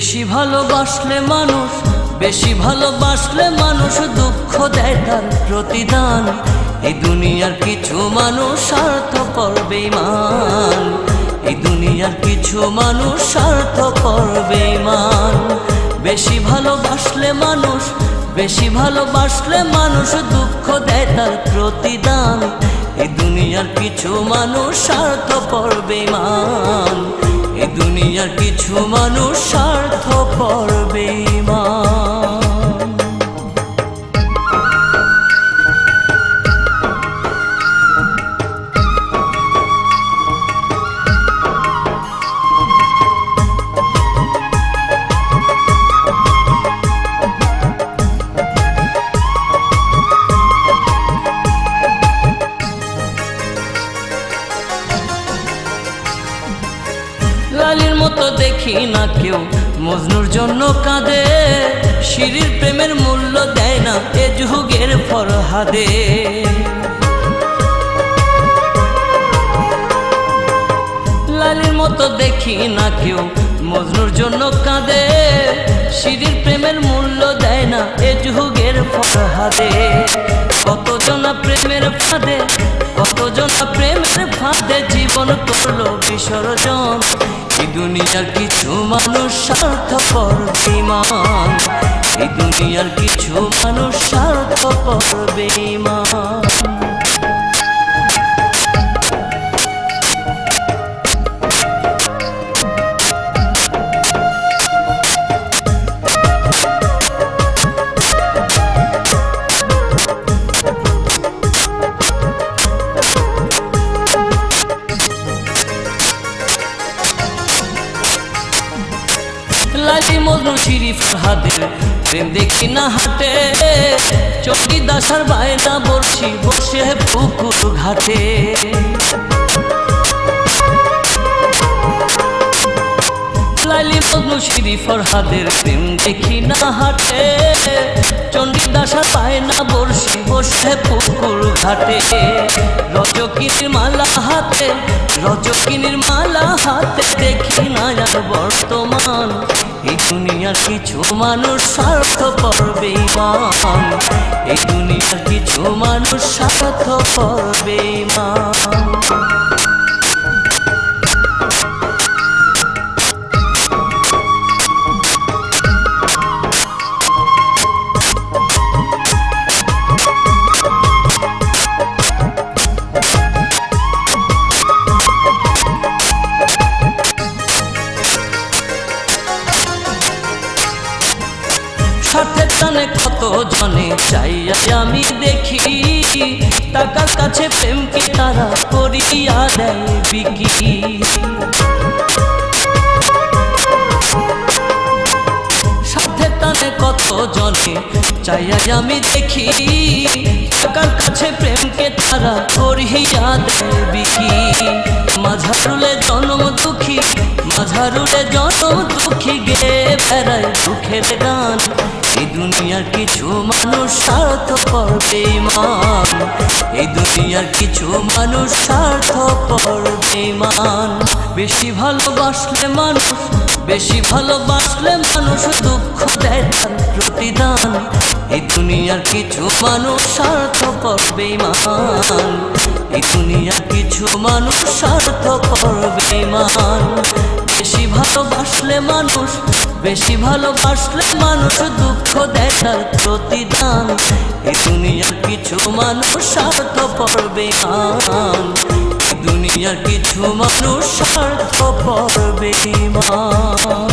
বেশি ভালোবাসলে মানুষ, বেশি ভালোবাসলে মানুষ দুঃখ দেয় তার প্রতিদান। এই দুনিয়ার কিছু মানুষ স্বার্থপর বেঈমান, এই দুনিয়ার কিছু মানুষ স্বার্থপর বেঈমান। বেশি ভালোবাসলে মানুষ, বেশি ভালোবাসলে মানুষ দুঃখ দেয় তার প্রতিদান। এই দুনিয়ার কিছু মানুষ স্বার্থপর বেঈমান, এই দুনিয়ার কিছু মানুষ স্বার্থপর বেঈমান। লালির মতো দেখি না কেউ মজনুর জন্য কাঁদে, শিরির প্রেমের মূল্য দেয় না এ যুগের ফরহাদে। লালির মতো দেখি না কেউ মজনুর জন্য কাঁদে, শিরির প্রেমের মূল্য দেয় না এ যুগের ফরহাদে। কতজনা প্রেমের ফাঁদে, কতজনা প্রেমের ফাঁদে জীবন করলো বিসর্জন। এই দুনিয়ার কিছু মানুষ স্বার্থপর বেঈমান, এই দুনিয়ার কিছু মানুষ স্বার্থপর বেঈমান। লালি মজনু শিরি ফরহাদের প্রেম দেখি না হাটে, চণ্ডীদাসার বায়না বলছি বসে পুকুর ঘাটে। লালি মজনু শিরি ফরহাদের প্রেম দেখি না হাটে, চণ্ডীদাসার বায়না বলছি বসে পুকুর ঘাটে। রজকিনীর মালা হাতে, রজকিনীর মালা হাতে দেখি না আর বর্তমান। এই দুনিয়ার কিছু মানুষ স্বার্থপর বেঈমান, এই দুনিয়ার কিছু মানুষ স্বার্থপর বেঈমান। স্বার্থের টানে কত জনে চাইয়াই আমি দেখি, টাকার কাছে প্রেমকে তারা করিয়া দেয় বিকি। স্বার্থের টানে কত জনে চাইয়াই আমি দেখি, টাকার কাছে প্রেমকে তারা করিয়া দেয় বিকি। মাঝারুলে জনম দুঃখী, মাঝারুলে জনম দুঃখী গে বেড়ায় দুঃখের গান। এই দুনিয়ার কিছু মানুষ স্বার্থপর বেঈমান, এই দুনিয়ার কিছু মানুষ স্বার্থপর বেঈমান। বেশি ভালোবাসলে মানুষ, বেশি ভালোবাসলে মানুষ দুঃখ দেয় তার প্রতিদান। এই দুনিয়ার কিছু মানুষ স্বার্থপর বেঈমান, এই দুনিয়ার কিছু মানুষ স্বার্থপর বেঈমান। বেশি ভালোবাসলে মানুষ, বেশি ভালোবাসলে মানুষ দুঃখ দেয় তার প্রতিদান। এই দুনিয়ার কিছু মানুষ স্বার্থপর বেঈমান, এই দুনিয়ার কিছু মানুষ স্বার্থপর বেঈমান।